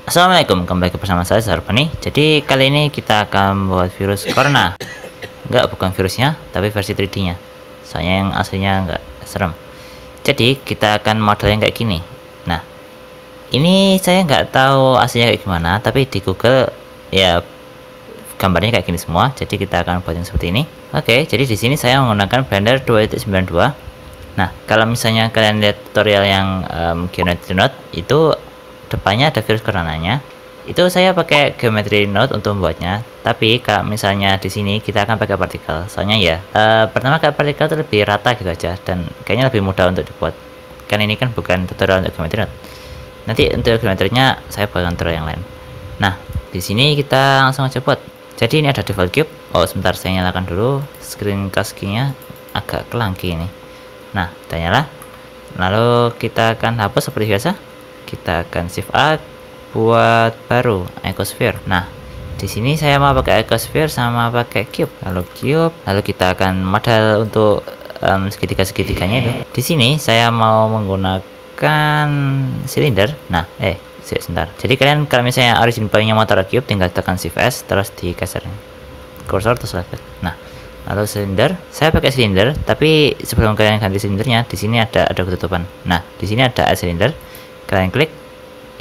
Assalamualaikum, kembali bersama saya Sarpani. Jadi kali ini kita akan membuat virus corona. Bukan virusnya, tapi versi 3D-nya. Soalnya yang aslinya enggak serem. Jadi kita akan modelnya kayak gini. Nah, ini saya nggak tahu aslinya kayak gimana, tapi di Google ya gambarnya kayak gini semua. Jadi kita akan buat yang seperti ini. Oke, jadi di sini saya menggunakan Blender 2.92. Nah, kalau misalnya kalian lihat tutorial yang Geometry Node itu depannya ada virus coronanya, itu saya pakai Geometry Node untuk membuatnya. Tapi kalau misalnya di sini kita akan pakai partikel, soalnya ya pertama kayak partikel itu lebih rata gitu aja, dan kayaknya lebih mudah untuk dibuat. Kan ini kan bukan tutorial untuk Geometry Node. Nanti untuk geometrinya saya buatkan tutorial yang lain. Nah, di sini kita langsung aja buat. Jadi ini ada default cube. Oh, sebentar saya nyalakan dulu screencast-nya, agak kelangki ini. Nah, kita nyala. Lalu kita akan hapus seperti biasa. Kita akan shift A buat baru ecosphere. Nah, di sini saya mau pakai ecosphere sama pakai cube. Lalu kita akan model untuk segitiga-segitiganya itu. Di sini saya mau menggunakan silinder. Nah, sebentar. Jadi kalian kalau misalnya origin point-nya mau taruh cube, tinggal tekan shift S terus dikeser kursor terus select. Nah, lalu silinder, saya pakai silinder, tapi sebelum kalian ganti silindernya, di sini ada ketutupan. Nah, di sini ada silinder. Kalian klik,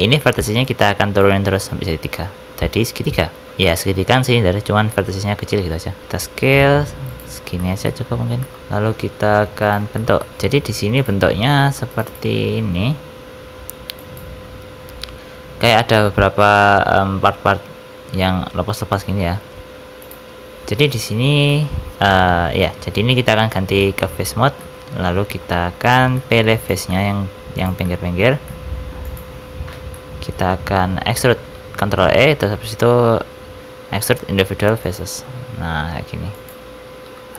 ini vertisnya kita akan turunin terus sampai segitiga. Jadi segitiga, ya segitiga kan silinder, cuman vertisnya kecil gitu aja. Kita scale segini aja cukup mungkin. Lalu kita akan bentuk. Jadi di sini bentuknya seperti ini. Kayak ada beberapa part-part yang lepas-lepas gini ya. Jadi di sini ya, jadi ini kita akan ganti ke face mode. Lalu kita akan pilih face-nya yang pinggir-pinggir. Kita akan extrude, Ctrl E, terus habis itu extrude individual faces. Nah, kayak gini.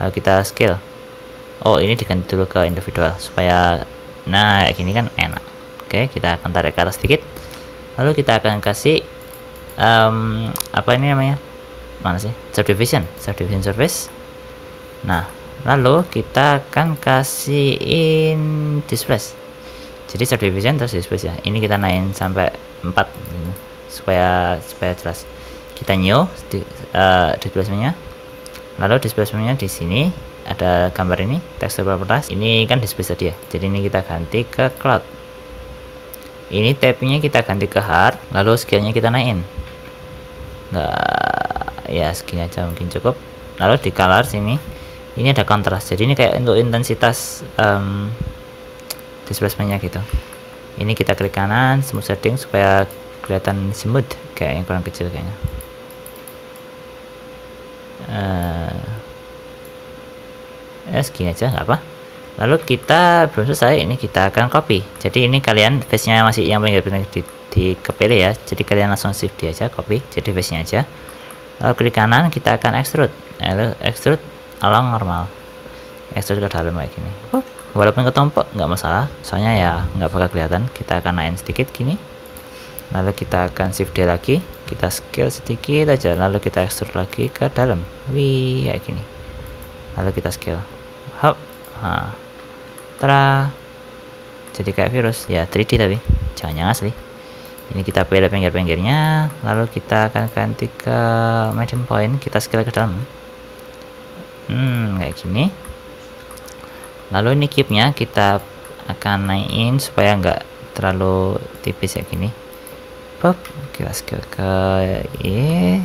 Lalu kita scale. Oh, ini diganti dulu ke individual supaya kayak gini kan enak. Oke, kita akan tarik ke atas sedikit. Lalu kita akan kasih apa ini namanya? Mana sih? Subdivision surface. Nah, lalu kita akan kasihin displace. Jadi subdivision terus displace ya. Ini kita naikin sampai 4 supaya jelas. Kita new displacement-nya. Lalu displacement-nya di sini ada gambar ini, texture properties. Ini kan displace tadi ya. Jadi ini kita ganti ke cloud. Ini tab-nya kita ganti ke hard, lalu scale-nya kita naikin. Ya segini aja mungkin cukup. Lalu di color sini, ini ada kontras. Jadi ini kayak untuk intensitas displacement-nya gitu. Ini kita klik kanan, smooth setting supaya kelihatan smooth, kayak yang kurang kecil kayaknya. Segini aja nggak apa. Lalu kita belum selesai, ini kita akan copy. Jadi ini kalian face-nya masih yang pinggir-pinggir di kepilih ya. Jadi kalian langsung shift D aja, copy. Jadi face-nya aja. Lalu klik kanan, kita akan extrude. Lalu extrude along normal. Extrude ke dalam kayak gini. Walaupun ketumpuk nggak masalah, soalnya ya nggak bakal kelihatan. Kita akan naikin sedikit gini. Lalu kita akan shift D lagi, kita scale sedikit aja. Lalu kita extrude lagi ke dalam. Wih, kayak gini. Lalu kita scale. Hop. Jadi kayak virus ya, 3D tapi jangan asli. Ini kita pilih pinggir-pinggirnya, lalu kita akan ganti ke medium point, kita scale ke dalam. Kayak gini. Lalu ini cube-nya kita akan naikin supaya nggak terlalu tipis kayak gini. Pop, kita scale ke ini.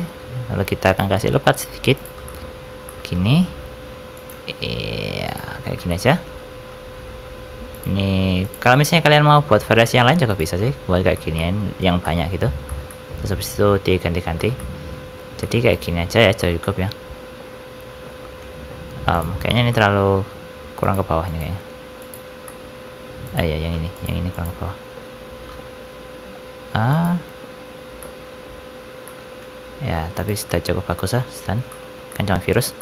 Lalu kita akan kasih lepat sedikit. Gini. Iya, kayak gini aja. Ini kalau misalnya kalian mau buat variasi yang lain juga bisa sih, buat kayak ginian yang banyak gitu. Terus habis itu diganti-ganti. Jadi kayak gini aja ya, cukup ya. Kayaknya ini terlalu kurang ke bawahnya kayaknya. Ya, yang ini kurang ke bawah. Ya, tapi sudah cukup bagus lah, kan cuma virus.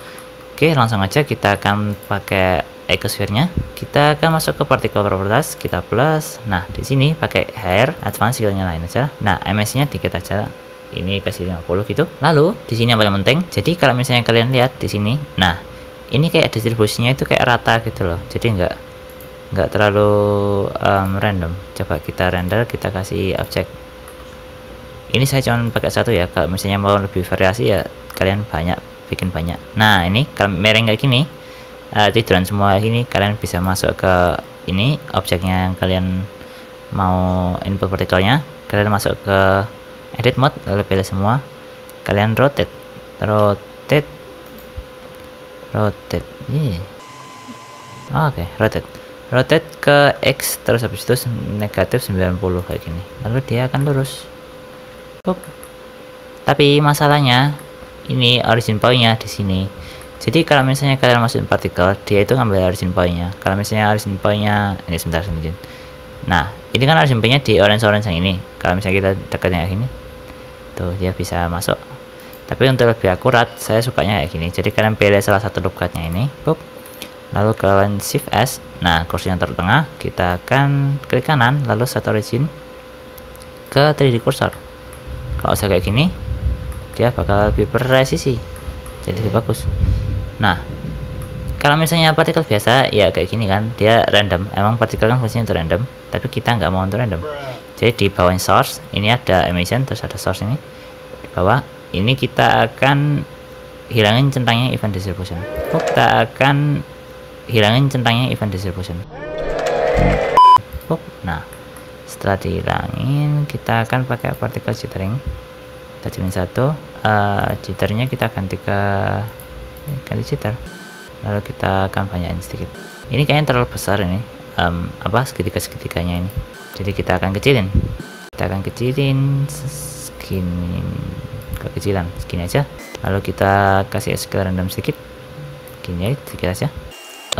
Oke, langsung aja kita akan pakai ecosphere-nya. Kita akan masuk ke particle properties, kita plus. Nah, di sini pakai hair, advance skill-nya lain aja. Nah, MS-nya dikit aja. Ini kasih 50 gitu. Lalu di sini yang paling penting, jadi kalau misalnya kalian lihat di sini, nah, ini kayak distribusinya itu kayak rata gitu loh. Jadi nggak terlalu random. Coba kita render, kita kasih objek ini saya cuma pakai satu ya. Kalau misalnya mau lebih variasi ya kalian bikin banyak. Nah, ini kalau mereng kayak gini, tiduran semua ini, kalian bisa masuk ke ini objeknya yang kalian mau input partikelnya, kalian masuk ke edit mode, lalu pilih semua, kalian rotate rotate ke X, terus habis itu negatif 90 kayak gini, lalu dia akan lurus. Tapi masalahnya ini origin point-nya di sini. Jadi kalau misalnya kalian masukin partikel, dia itu ngambil origin point-nya. Kalau misalnya origin point-nya ini, sebentar. Nah, ini kan origin point-nya di orange yang ini. Kalau misalnya kita dekatnya kayak gini, tuh dia bisa masuk. Tapi untuk lebih akurat, saya sukanya kayak gini. Jadi kalian pilih salah satu loop cut-nya ini, lalu kalian shift S. Nah, kursi yang tertengah kita akan klik kanan, lalu set origin ke 3D cursor. Kalau saya kayak gini, dia bakal lebih presisi, jadi lebih bagus. Nah, kalau misalnya partikel biasa ya kayak gini kan, dia random. Emang partikel kan fungsinya untuk random, tapi kita nggak mau untuk random. Jadi di bawah source ini ada emission, terus ada source ini di bawah. Ini kita akan hilangin centangnya event distribution. Kita akan hilangin centangnya event distribution. Nah, setelah dihilangin, kita akan pakai particle jittering. Kita jadiin satu, jitternya kita ganti jitter, lalu kita akan banyakin sedikit. Ini kayaknya terlalu besar ini, segitiganya ini, jadi kita akan kecilin segini, kekecilan segini aja, lalu kita kasih scale random sedikit, gini sedikit aja.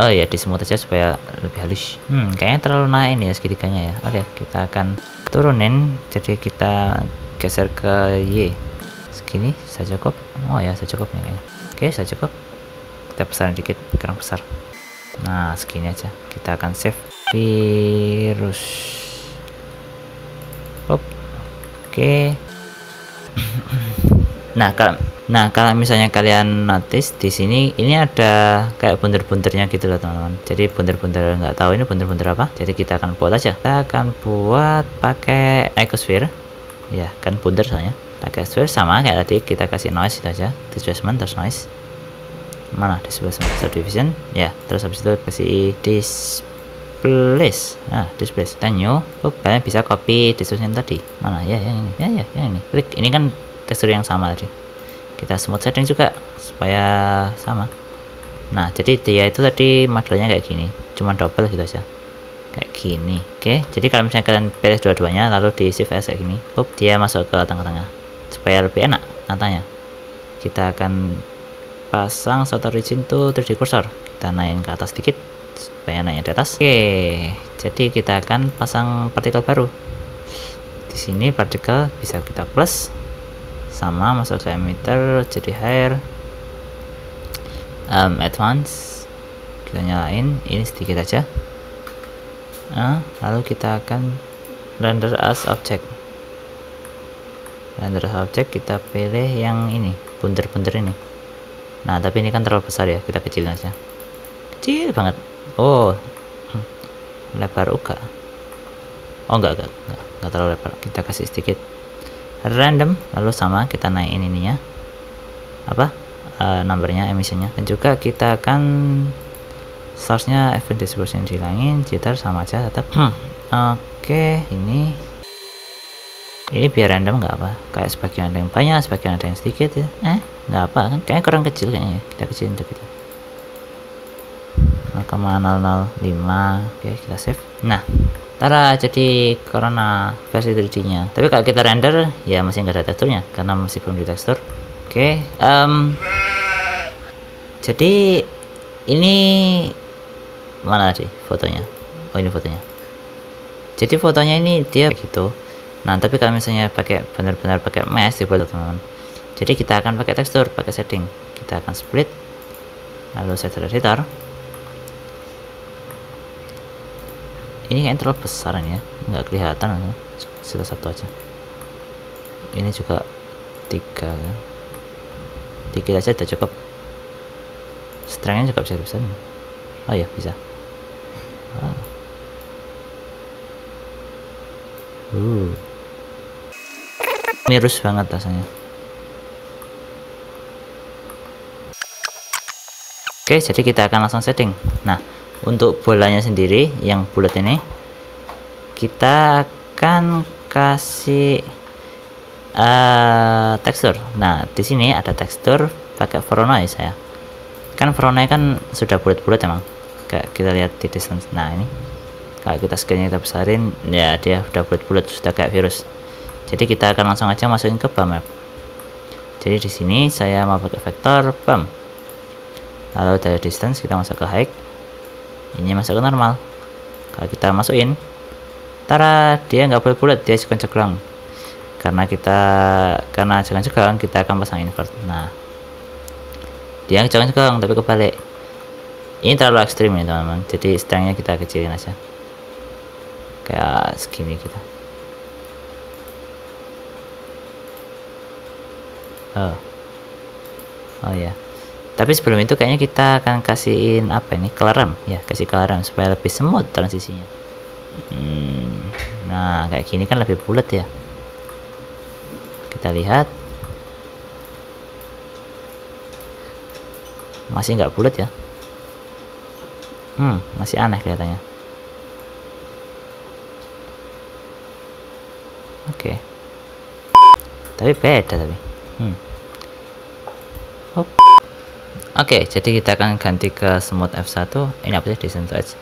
Oh ya, di smooth aja supaya lebih halus. Kayaknya terlalu naik ini ya segitiganya ya. Oke, kita akan turunin, jadi kita geser ke Y segini, saya cukup. Oh ya, saya cukup nih. Oke, saya cukup. Kita besarin dikit, kurang besar. Nah, segini aja. Kita akan save virus. Oke. Nah, kalau misalnya kalian notice di sini ini ada kayak bunder-bundernya gitu loh teman-teman. Jadi bunder-bunder nggak tahu ini bunder-bunder apa. Jadi kita akan buat aja. Kita akan buat pakai icosphere. Ya, kan bunder soalnya. Pakai icosphere sama kayak tadi, kita kasih noise itu aja. Displacement terus noise. Mana displacement subdivision? Ya, terus habis itu kasih displace. Nah, displace dan new. Kalian bisa copy displacement tadi. Mana ya, yang ini. Ya, yang ini. Klik. Ini kan tekstur yang sama tadi. Kita smooth shading juga supaya sama. Nah, jadi dia itu tadi modelnya kayak gini, cuma double gitu aja kayak gini. Oke, jadi kalau misalnya kalian pilih dua-duanya lalu di shift S kayak gini, dia masuk ke tengah-tengah supaya lebih enak nantinya. Kita akan pasang set origin to 3D cursor, kita naikin ke atas sedikit supaya naiknya di atas. Oke, jadi kita akan pasang partikel baru di sini. Partikel bisa kita plus sama, masuk ke emitter, jadi higher, advance, kita nyalain ini sedikit aja. Lalu kita akan render as object. Kita pilih yang ini, bunder-bunder ini. Nah, tapi ini kan terlalu besar ya, kita kecilin aja, kecil banget. Lebar juga. Enggak terlalu lebar, kita kasih sedikit random, lalu sama kita naikin ininya numbernya, emissionnya, dan juga kita akan source nya event distribution dihilangin, jitter sama aja tetap. Oke, ini biar random nggak apa, kayak sebagian ada yang banyak, sebagian ada yang sedikit ya. Nggak apa kan, kayaknya kurang kecil kayaknya, kita kecilin dikit. 0,005. Oke, kita save. Nah, Tara, jadi corona versi 3D-nya. Tapi kalau kita render ya masih nggak ada teksturnya karena masih belum di tekstur. Oke, jadi ini mana sih fotonya? Oh, ini fotonya. Jadi fotonya ini dia gitu. Nah, tapi kalau misalnya benar-benar pakai mesh dibuat teman-teman. Jadi kita akan pakai tekstur, pakai setting. Kita akan split, lalu set editor. Ini kayaknya terlalu besar ya, nggak kelihatan. Sila satu aja. Ini juga 3 kan, 3 aja udah cukup. Strength-nya juga bisa besar. Oh ya, bisa. Mirus banget rasanya. Oke, jadi kita akan langsung setting. Nah, untuk bolanya sendiri yang bulat ini kita akan kasih tekstur. Nah, di sini ada tekstur pakai Voronoi saya. Kan Voronoi kan sudah bulat-bulat emang. Kayak kita lihat di distance. Nah, ini kalau kita scan kita besarin, ya dia udah bulat-bulat, sudah kayak virus. Jadi kita akan langsung aja masukin ke BAM map. Jadi di sini saya mau pakai vektor BAM. Lalu dari distance kita masuk ke height, ini masuk ke normal. Kalau kita masukin, tara, dia nggak bulat-bulat, dia cegang-cegang. Karena cegang-cegang kita akan pasang invert. Nah, dia cegang-cegang tapi kebalik. Ini terlalu ekstrim nih teman-teman, jadi strength-nya kita kecilin aja kayak segini kita. Oh ya, tapi sebelum itu kayaknya kita akan kasihin apa ini, coloran ya, kasih coloran supaya lebih smooth transisinya. Nah, kayak gini kan lebih bulat ya. Kita lihat masih nggak bulat ya. Masih aneh kelihatannya. Oke. Tapi beda tapi. Oke, jadi kita akan ganti ke smooth F1. Ini apa sih, descent to edge?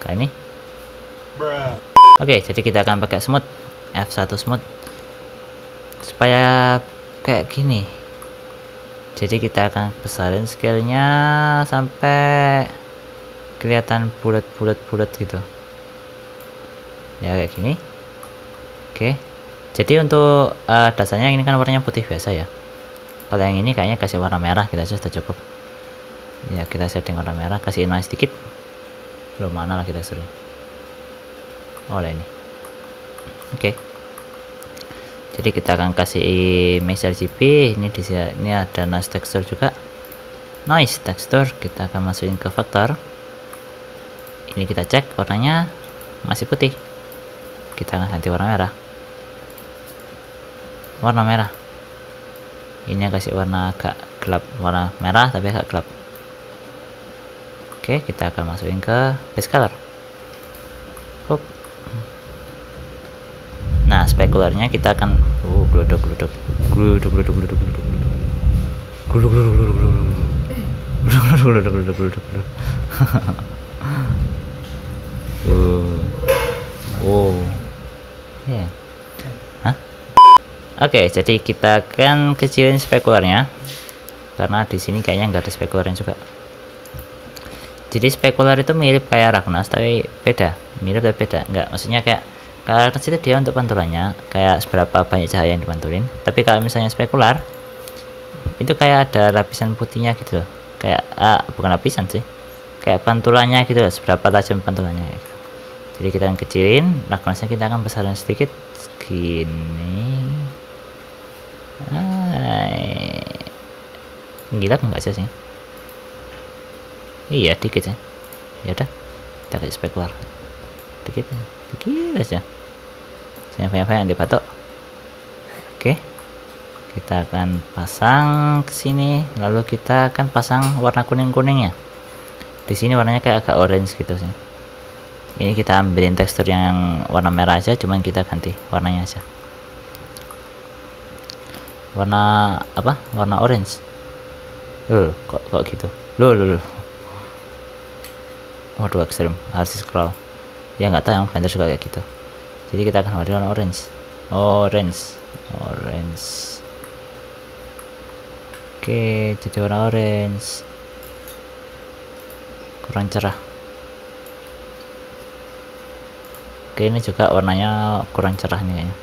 Kayak ini. Oke, jadi kita akan pakai smooth F1 smooth supaya kayak gini. Jadi kita akan besarin scale-nya sampai kelihatan bulat gitu. Ya kayak gini. Oke. Jadi untuk dasarnya ini kan warnanya putih biasa ya. Kalau yang ini kayaknya kasih warna merah, kita sudah cukup. Ya kita setting warna merah, kasih noise sedikit. Belum mana lah kita suruh. Oh ini. Oke. Jadi kita akan kasih mesh RGB. Ini ada noise texture juga. Noise texture kita akan masukin ke vektor. Ini kita cek warnanya masih putih. Kita akan ganti warna merah. Warna merah. Ini kasih warna agak gelap, warna merah tapi agak gelap. Oke, kita akan masukin ke base color. Nah, spekularnya kita akan gluduk. Ya. Oke, jadi kita akan kecilin spekularnya karena di sini kayaknya nggak ada spekularnya juga. Jadi spekular itu mirip kayak Ragnas tapi beda, mirip tapi beda. Nggak, maksudnya kayak kalau Ragnas itu dia untuk pantulannya kayak seberapa banyak cahaya yang dipantulin. Tapi kalau misalnya spekular itu kayak ada lapisan putihnya gitu loh. Kayak bukan lapisan sih, kayak pantulannya gitu loh, seberapa tajam pantulannya gitu. Jadi kita akan kecilin, Ragnasnya kita akan besarin sedikit segini. Gila enggak sih? Iya dikit ya. Ya udah, kita kasih spekular dikit aja. Saya banyak dipatok. Oke, kita akan pasang ke sini, lalu kita akan pasang warna kuningnya. Di sini warnanya kayak agak orange gitu sih. Ini kita ambilin tekstur yang warna merah aja, cuman kita ganti warnanya aja. Warna apa? Warna orange. Kok gitu? Loh. Waduh, ekstrim, harus scroll. Ya nggak tahu, yang Blender juga kayak gitu. Jadi kita akan warna orange. Oke, jadi warna orange. Kurang cerah. Oke, ini juga warnanya kurang cerah nih kayaknya.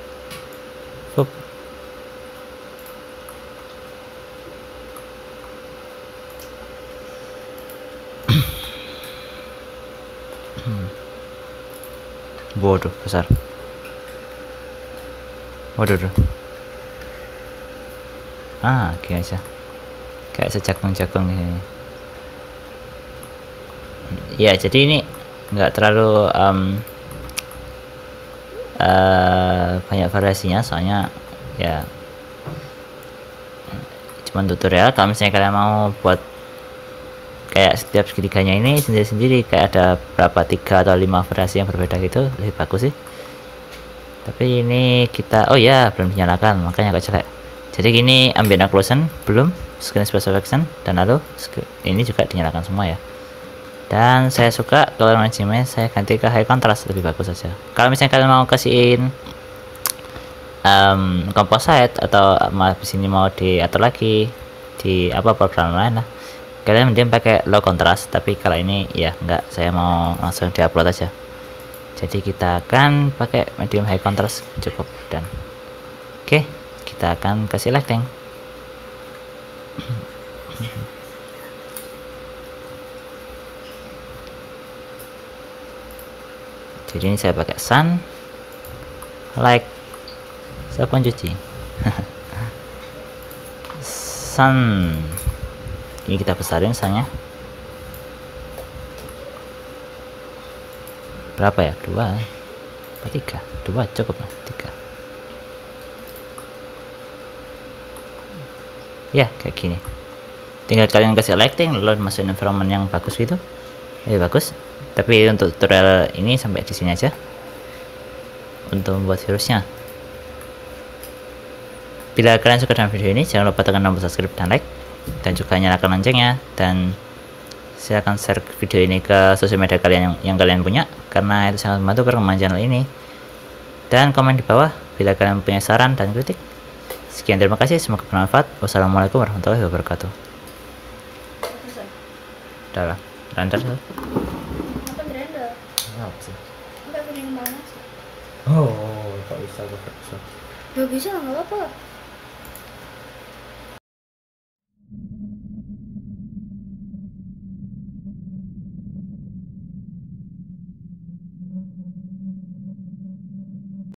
Bodoh besar. Waduh. Gini aja. Kayak sejagung-jagung ini. Ya, jadi ini nggak terlalu banyak variasinya, soalnya ya cuman tutorial. Kalau misalnya kalian mau buat kayak setiap segitiganya ini sendiri-sendiri, kayak ada berapa 3 atau 5 variasi yang berbeda gitu, lebih bagus sih. Tapi ini kita, oh ya, belum dinyalakan, makanya agak jelek. Jadi gini, ambient occlusion belum, screen space selection, dan lalu ini juga dinyalakan semua ya. Dan saya suka kalau management saya ganti ke high contrast, lebih bagus saja. Kalau misalnya kalian mau kasihin composite atau di sini mau diatur lagi di apa program lain lah, kalian mending pakai low contrast. Tapi kalau ini ya enggak, saya mau langsung diupload aja. Jadi kita akan pakai medium high contrast cukup. Dan oke, kita akan kasih lighting. Jadi ini saya pakai sun like sabun cuci. Sun ini kita besarin sunnya berapa ya, 2 atau 3? 2 cukup lah, 3 ya, kayak gini. Tinggal kalian kasih lighting lalu masukin environment yang bagus gitu, bagus. Tapi untuk tutorial ini sampai di sini aja untuk membuat virusnya. Bila kalian suka dengan video ini, jangan lupa tekan tombol subscribe dan like, dan juga nyalakan loncengnya. Dan silahkan share video ini ke sosial media kalian yang kalian punya, karena itu sangat membantu perkembangan channel ini. Dan komen di bawah bila kalian punya saran dan kritik. Sekian, terima kasih, semoga bermanfaat. Wassalamualaikum warahmatullahi wabarakatuh. Udah lah, render tuh. Apa render? Apa sih? Enggak kuning banget. Oh, kok bisa, kok bisa? Ya bisa, nggak apa-apa.